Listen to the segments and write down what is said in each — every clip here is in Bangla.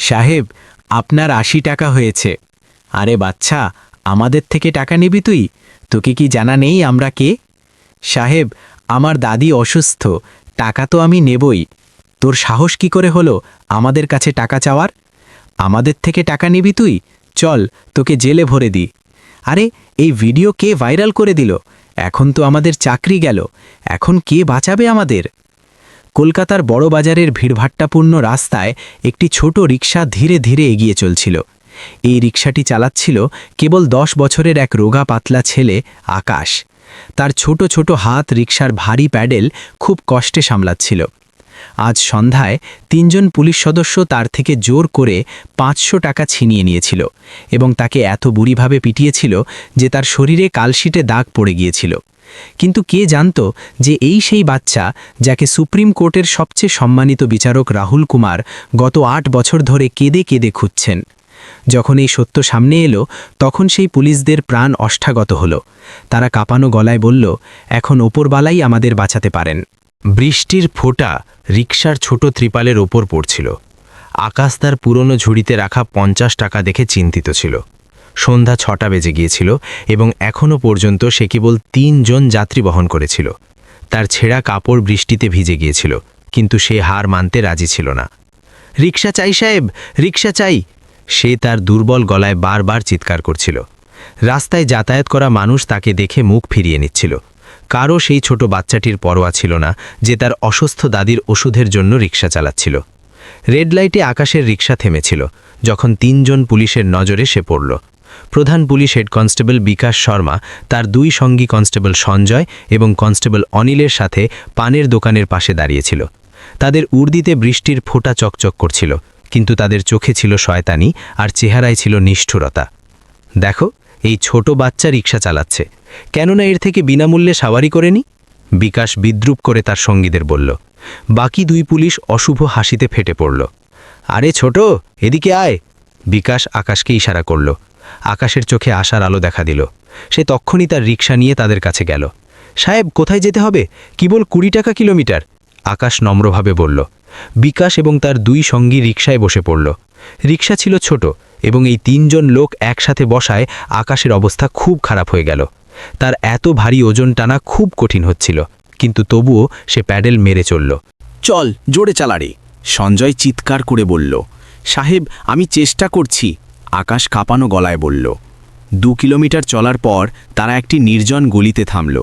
সাহেব, আপনার ৮০ টাকা হয়েছে। আরে বাচ্চা, আমাদের থেকে টাকা নিবি তুই? তোকে কি জানা নেই আমরা কে? সাহেব, আমার দাদি অসুস্থ, টাকা তো আমি নেবই। তোর সাহস কি করে হলো আমাদের কাছে টাকা চাওয়ার? আমাদের থেকে টাকা নিবি তুই? চল, তোকে জেলে ভরে দিই। আরে, এই ভিডিও কে ভাইরাল করে দিল? এখন তো আমাদের চাকরি গেল। এখন কে বাঁচাবে আমাদের? কলকাতার বড় বাজারের ভিড়ভাট্টাপূর্ণ রাস্তায় একটি ছোট রিকশা ধীরে ধীরে এগিয়ে চলছিল। এই রিকশাটি চালাচ্ছিল কেবল 10 বছরের এক রোগা পাতলা ছেলে আকাশ। তার ছোট ছোট হাত রিকশার ভারী প্যাডেল খুব কষ্টে সামলাচ্ছিল। আজ সন্ধ্যায় 3 জন পুলিশ সদস্য তার থেকে জোর করে 500 টাকা ছিনিয়ে নিয়েছিল এবং তাকে এত বুড়িভাবে পিটিয়েছিল যে তার শরীরে কালশিটে দাগ পড়ে গিয়েছিল। কিন্তু কে জানত যে এই সেই বাচ্চা যাকে সুপ্রিম কোর্টের সবচেয়ে সম্মানিত বিচারক রাহুল কুমার গত 8 বছর ধরে কেঁদে কেঁদে খুঁজছেন। যখন এই সত্য সামনে এলো, তখন সেই পুলিশদের প্রাণ অষ্টাগত হলো। তারা কাঁপানো গলায় বলল, এখন ওপরবালাই আমাদের বাঁচাতে পারেন। বৃষ্টির ফোঁটা রিকশার ছোট ত্রিপালের ওপর পড়ছিল। আকাশ তার পুরনো ঝুড়িতে রাখা 50 টাকা দেখে চিন্তিত ছিল। সন্ধ্যা 6টা বেজে গিয়েছিল এবং এখনও পর্যন্ত সে কেবল 3 জন যাত্রী বহন করেছিল। তার ছেঁড়া কাপড় বৃষ্টিতে ভিজে গিয়েছিল, কিন্তু সে হার মানতে রাজি ছিল না। রিকশা চাই সাহেব, রিকশা চাই, সে তার দুর্বল গলায় বারবার চিৎকার করছিল। রাস্তায় যাতায়াত করা মানুষ তাকে দেখে মুখ ফিরিয়ে নিচ্ছিল। কারও সেই ছোট বাচ্চাটির পরোয়া ছিল না যে তার অসুস্থ দাদির ওষুধের জন্য রিকশা চালাচ্ছিল। রেড লাইটে আকাশের রিকশা থেমেছিল যখন 3 জন পুলিশের নজরে সে পড়ল। প্রধান পুলিশ হেড কনস্টেবল বিকাশ শর্মা তার 2 সঙ্গী কনস্টেবল সঞ্জয় এবং কনস্টেবল অনিলের সাথে পানের দোকানের পাশে দাঁড়িয়েছিল। তাদের উর্দিতে বৃষ্টির ফোঁটা চকচক করছিল, কিন্তু তাদের চোখে ছিল শয়তানি আর চেহারায় ছিল নিষ্ঠুরতা। দেখো, এই ছোট বাচ্চা রিকশা চালাচ্ছে, কেননা এর থেকে বিনামূল্যে সাওয়ারি করে নি? বিকাশ বিদ্রুপ করে তার সঙ্গীদের বলল। বাকি 2 পুলিশ অশুভ হাসিতে ফেটে পড়ল। আরে ছোট, এদিকে আয়, বিকাশ আকাশকে ইশারা করল। আকাশের চোখে আশার আলো দেখা দিল। সে তক্ষুনি তার রিকশা নিয়ে তাদের কাছে গেল। সাহেব, কোথায় যেতে হবে? কেবল 20 টাকা কিলোমিটার, আকাশ নম্রভাবে বলল। বিকাশ এবং তার 2 সঙ্গী রিকশায় বসে পড়ল। রিকশা ছিল ছোট এবং এই 3 জন লোক একসাথে বসায় আকাশের অবস্থা খুব খারাপ হয়ে গেল। তার এত ভারী ওজন টানা খুব কঠিন হচ্ছিল, কিন্তু তবুও সে প্যাডেল মেরে চলল। চল, জোরে চালা রে, সঞ্জয় চিৎকার করে বলল। সাহেব, আমি চেষ্টা করছি, আকাশ কাঁপানো গলায় বলল। 2 কিলোমিটার চলার পর তারা একটি নির্জন গলিতে থামল।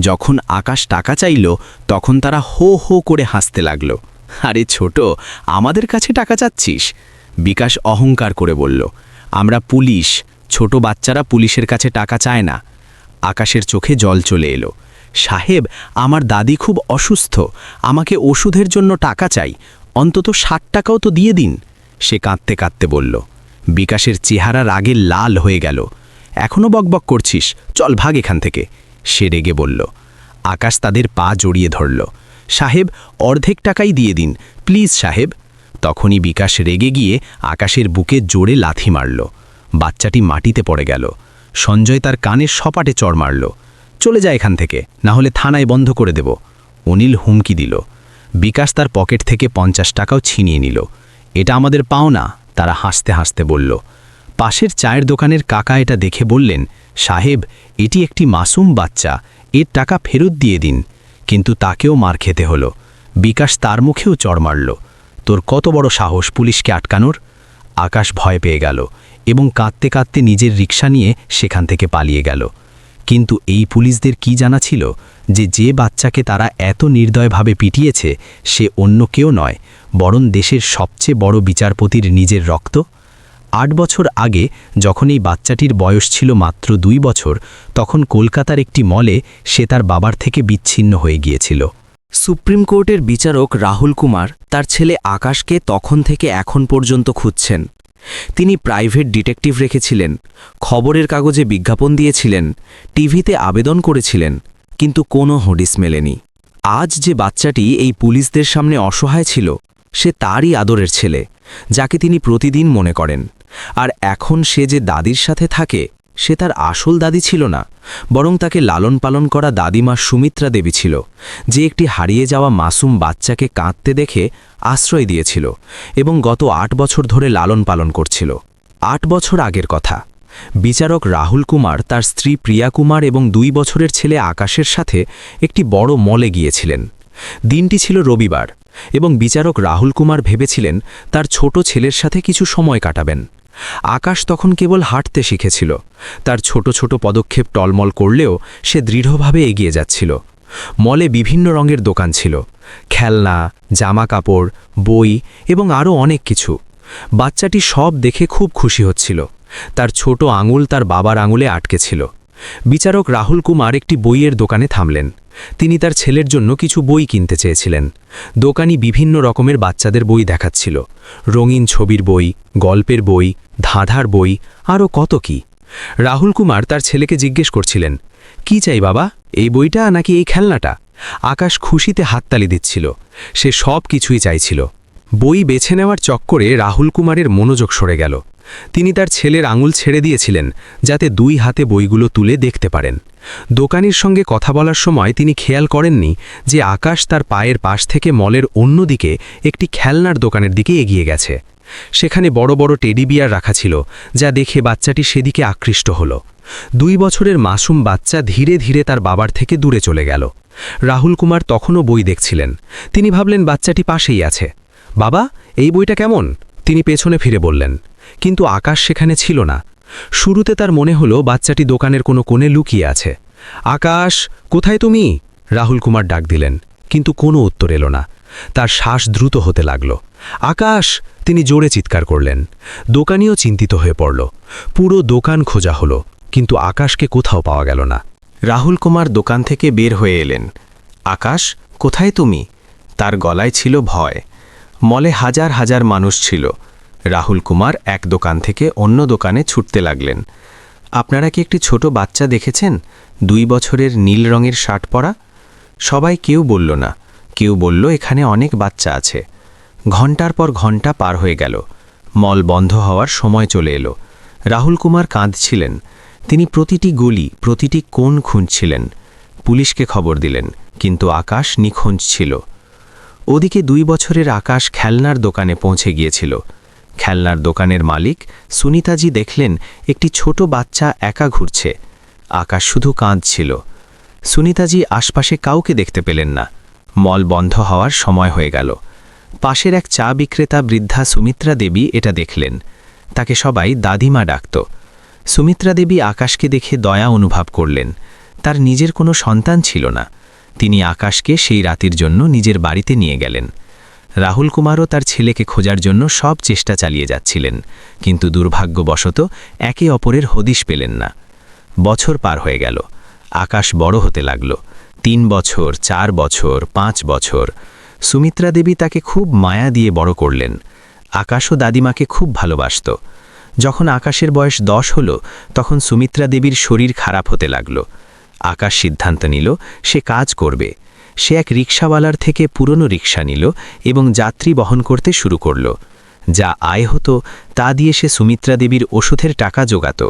যখন আকাশ টাকা চাইল, তখন তারা হো হো করে হাসতে লাগল। আরে ছোট, আমাদের কাছে টাকা চাচ্ছিস? বিকাশ অহংকার করে বলল। আমরা পুলিশ, ছোট বাচ্চারা পুলিশের কাছে টাকা চায় না। আকাশের চোখে জল চলে এলো। সাহেব, আমার দাদি খুব অসুস্থ, আমাকে ওষুধের জন্য টাকা চাই, অন্তত 60 টাকাও তো দিয়ে দিন, সে কাঁদতে কাঁদতে বলল। বিকাশের চেহারা রাগে লাল হয়ে গেল। এখনও বকবক করছিস, চল ভাগ এখান থেকে, সে রেগে বলল। আকাশ তাদের পা জড়িয়ে ধরল। সাহেব, অর্ধেক টাকাই দিয়ে দিন, প্লিজ সাহেব। তখনই বিকাশ রেগে গিয়ে আকাশের বুকে জোরে লাথি মারল। বাচ্চাটি মাটিতে পড়ে গেল। সঞ্জয় তার কানের সপাটে চড় মারল। চলে যায় এখান থেকে, না হলে থানায় বন্ধ করে দেব, অনিল হুমকি দিল। বিকাশ তার পকেট থেকে 50 টাকাও ছিনিয়ে নিল। এটা আমাদের পাওনা, তারা হাসতে হাসতে বলল। পাশের চায়ের দোকানের কাকা এটা দেখে বললেন, সাহেব, এটি একটি মাসুম বাচ্চা, এর টাকা ফেরত দিয়ে দিন। কিন্তু তাকেও মার খেতে হলো। বিকাশ তার মুখেও চড় মারল। তোর কত বড় সাহস পুলিশকে আটকানোর? আকাশ ভয় পেয়ে গেল এবং কাঁদতে কাঁদতে নিজের রিকশা নিয়ে সেখান থেকে পালিয়ে গেল। কিন্তু এই পুলিশদের কি জানা ছিল যে বাচ্চাকে তারা এত নির্দয়ভাবে পিটিয়েছে সে অন্য কেউ নয়, বরং দেশের সবচেয়ে বড় বিচারপতির নিজের রক্ত। 8 বছর আগে যখন এই বাচ্চাটির বয়স ছিল মাত্র 2 বছর, তখন কলকাতার একটি মলে সে তার বাবার থেকে বিচ্ছিন্ন হয়ে গিয়েছিল। সুপ্রিম কোর্টের বিচারক রাহুল কুমার তার ছেলে আকাশকে তখন থেকে এখন পর্যন্ত খুঁজছেন। তিনি প্রাইভেট ডিটেকটিভ রেখেছিলেন, খবরের কাগজে বিজ্ঞাপন দিয়েছিলেন, টিভিতে আবেদন করেছিলেন, কিন্তু কোনো হদিস মেলেনি। আজ যে বাচ্চাটি এই পুলিশদের সামনে অসহায় ছিল, সে তারই আদরের ছেলে, যাকে তিনি প্রতিদিন মনে করেন। আর এখন সে যে দাদির সাথে থাকে, সে তার আসল দাদি ছিল না, বরং তাকে লালন পালন করা দাদিমা সুমিত্রা দেবী ছিল, যে একটি হারিয়ে যাওয়া মাসুম বাচ্চাকে কাঁদতে দেখে আশ্রয় দিয়েছিল এবং গত 8 বছর ধরে লালন পালন করছিল। 8 বছর আগের কথা। বিচারক রাহুল কুমার তার স্ত্রী প্রিয়া কুমার এবং 2 বছরের ছেলে আকাশের সাথে একটি বড় মলে গিয়েছিলেন। দিনটি ছিল রবিবার এবং বিচারক রাহুল কুমার ভেবেছিলেন তার ছোট ছেলের সাথে কিছু সময় কাটাবেন। আকাশ তখন কেবল হাঁটতে শিখেছিল। তার ছোট ছোট পদক্ষেপ টলমল করলেও সে দৃঢ়ভাবে এগিয়ে যাচ্ছিল। মলে বিভিন্ন রঙের দোকান ছিল, খেলনা, জামা কাপড়, বই এবং আরও অনেক কিছু। বাচ্চাটি সব দেখে খুব খুশি হচ্ছিল। তার ছোট আঙুল তার বাবার আঙুলে আটকে ছিল। বিচারক রাহুল কুমার একটি বইয়ের দোকানে থামলেন। তিনি তার ছেলের জন্য কিছু বই কিনতে চেয়েছিলেন। দোকানি বিভিন্ন রকমের বাচ্চাদের বই দেখাচ্ছিল, রঙিন ছবির বই, গল্পের বই, ধাঁধার বই, আরও কত কি। রাহুল কুমার তার ছেলেকে জিজ্ঞেস করছিলেন, কি চাই বাবা, এই বইটা নাকি এই খেলনাটা? আকাশ খুশিতে হাততালি দিচ্ছিল। সে সব কিছুই চাইছিল। বই বেছে নেওয়ার চক্করে রাহুল কুমারের মনোযোগ সরে গেল। তিনি তার ছেলের আঙুল ছেড়ে দিয়েছিলেন যাতে 2 হাতে বইগুলো তুলে দেখতে পারেন। দোকানির সঙ্গে কথা বলার সময় তিনি খেয়াল করেননি যে আকাশ তার পায়ের পাশ থেকে মলের অন্যদিকে একটি খেলনার দোকানের দিকে এগিয়ে গেছে। সেখানে বড় বড় টেডি বিয়ার রাখা ছিল, যা দেখে বাচ্চাটি সেদিকে আকৃষ্ট হল। 2 বছরের মাসুম বাচ্চা ধীরে ধীরে তার বাবার থেকে দূরে চলে গেল। রাহুল কুমার তখনও বই দেখছিলেন। তিনি ভাবলেন বাচ্চাটি পাশেই আছে। বাবা, এই বইটা কেমন? তিনি পেছনে ফিরে বললেন। কিন্তু আকাশ সেখানে ছিল না। শুরুতে তার মনে হলো বাচ্চাটি দোকানের কোনো কোণে লুকিয়ে আছে। আকাশ, কোথায় তুমি? রাহুল কুমার ডাক দিলেন, কিন্তু কোনো উত্তর এলো না। তার শ্বাস দ্রুত হতে লাগল। আকাশ, তিনি জোরে চিৎকার করলেন। দোকানিও চিন্তিত হয়ে পড়ল। পুরো দোকান খোঁজা হলো, কিন্তু আকাশকে কোথাও পাওয়া গেল না। রাহুল কুমার দোকান থেকে বের হয়ে এলেন। আকাশ, কোথায় তুমি? তার গলায় ছিল ভয়। মলে হাজার হাজার মানুষ ছিল। রাহুল কুমার এক দোকান থেকে অন্য দোকানে ছুটতে লাগলেন। আপনারা কি একটি ছোট বাচ্চা দেখেছেন, 2 বছরের নীল রঙের শার্ট পরা? সবাই কেউ বলল না। কেউ বলল এখানে অনেক বাচ্চা আছে। ঘণ্টার পর ঘণ্টা পার হয়ে গেল। মল বন্ধ হওয়ার সময় চলে এলো। রাহুল কুমার কাঁদছিলেন। তিনি প্রতিটি গলি, প্রতিটি কোণ খুঁজছিলেন। পুলিশকে খবর দিলেন, কিন্তু আকাশ নিখোঁজ ছিল। ওদিকে 2 বছরের আকাশ খেলনার দোকানে পৌঁছে গিয়েছিল। খেলনার দোকানের মালিক সুনিতাজি দেখলেন একটি ছোট বাচ্চা একা ঘুরছে। আকাশ শুধু কাঁদছিল। সুনিতাজি আশপাশে কাউকে দেখতে পেলেন না। মল বন্ধ হওয়ার সময় হয়ে গেল। পাশের এক চা বিক্রেতা বৃদ্ধা সুমিত্রা দেবী এটা দেখলেন। তাকে সবাই দাদিমা ডাকত। সুমিত্রা দেবী আকাশকে দেখে দয়া অনুভব করলেন। তার নিজের কোনো সন্তান ছিল না। তিনি আকাশকে সেই রাতের জন্য নিজের বাড়িতে নিয়ে গেলেন। রাহুল কুমারও তার ছেলেকে খোঁজার জন্য সব চেষ্টা চালিয়ে যাচ্ছিলেন, কিন্তু দুর্ভাগ্যবশত একে অপরের হদিশ পেলেন না। বছর পার হয়ে গেল। আকাশ বড় হতে লাগল। 3 বছর, 4 বছর, 5 বছর। সুমিত্রা দেবী তাকে খুব মায়া দিয়ে বড় করলেন। আকাশও দাদিমাকে খুব ভালোবাসত। যখন আকাশের বয়স 10 হলো, তখন সুমিত্রা দেবীর শরীর খারাপ হতে লাগল। আকাশ সিদ্ধান্ত নিল সে কাজ করবে। সে এক রিকশাওয়ালার থেকে পুরনো রিকশা নিল এবং যাত্রী বহন করতে শুরু করল। যা আয় হতো তা দিয়ে সে সুমিত্রা দেবীর ওষুধের টাকা জোগাত।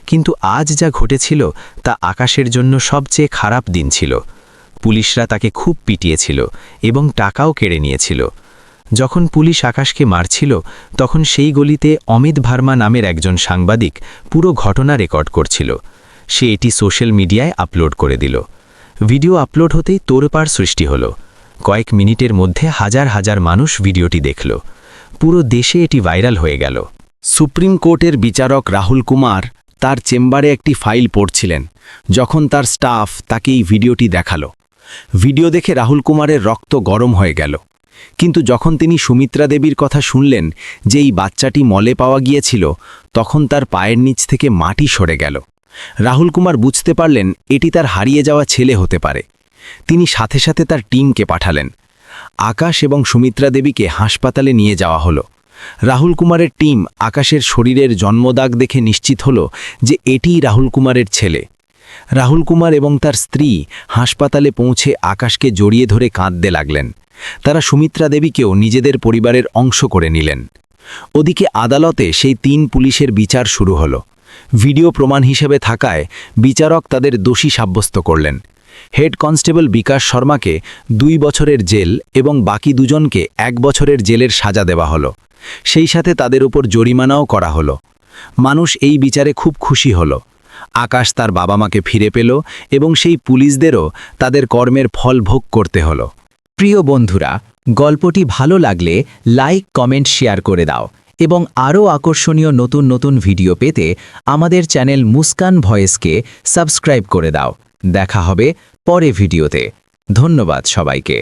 কিন্তু আজ যা ঘটেছিল তা আকাশের জন্য সবচেয়ে খারাপ দিন ছিল। পুলিশরা তাকে খুব পিটিয়েছিল এবং টাকাও কেড়ে নিয়েছিল। যখন পুলিশ আকাশকে মারছিল, তখন সেই গলিতে অমিত ভার্মা নামের একজন সাংবাদিক পুরো ঘটনা রেকর্ড করছিল। সে এটি সোশ্যাল মিডিয়ায় আপলোড করে দিল। ভিডিও আপলোড হতেই তোড়পাড় সৃষ্টি হল। কয়েক মিনিটের মধ্যে হাজার হাজার মানুষ ভিডিওটি দেখল। পুরো দেশে এটি ভাইরাল হয়ে গেল। সুপ্রিম কোর্টের বিচারক রাহুল কুমার তার চেম্বারে একটি ফাইল পড়ছিলেন, যখন তার স্টাফ তাকে এই ভিডিওটি দেখালো। ভিডিও দেখে রাহুল কুমারের রক্ত গরম হয়ে গেল। কিন্তু যখন তিনি সুমিত্রা দেবীর কথা শুনলেন যে এই বাচ্চাটি মলে পাওয়া গিয়েছিল, তখন তার পায়ের নিচ থেকে মাটি সরে গেল। রাহুল কুমার বুঝতে পারলেন এটি তার হারিয়ে যাওয়া ছেলে হতে পারে। তিনি সাথে সাথে তার টিমকে পাঠালেন। আকাশ এবং সুমিত্রা দেবীকে হাসপাতালে নিয়ে যাওয়া হলো। রাহুল কুমারের টিম আকাশের শরীরের জন্মদাগ দেখে নিশ্চিত হল যে এটিই রাহুল কুমারের ছেলে। রাহুল কুমার এবং তার স্ত্রী হাসপাতালে পৌঁছে আকাশকে জড়িয়ে ধরে কাঁদতে লাগলেন। তারা সুমিত্রা দেবীকেও নিজেদের পরিবারের অংশ করে নিলেন। ওদিকে আদালতে সেই 3 পুলিশের বিচার শুরু হলো। ভিডিও প্রমাণ হিসেবে থাকায় বিচারক তাদের দোষী সাব্যস্ত করলেন। হেড কনস্টেবল বিকাশ শর্মাকে 2 বছরের জেল এবং বাকি দুজনকে 1 বছরের জেলের সাজা দেওয়া হলো। সেই সাথে তাদের উপর জরিমানাও করা হলো। মানুষ এই বিচারে খুব খুশি হলো। আকাশ তার বাবা মাকে ফিরে পেল এবং সেই পুলিশদেরও তাদের কর্মের ফল ভোগ করতে হলো। প্রিয় বন্ধুরা, গল্পটি ভালো লাগলে লাইক, কমেন্ট, শেয়ার করে দাও এবং আরও আকর্ষণীয় নতুন নতুন ভিডিও পেতে আমাদের চ্যানেল মুস্কান ভয়েসকে সাবস্ক্রাইব করে দাও। দেখা হবে পরে ভিডিওতে। ধন্যবাদ সবাইকে।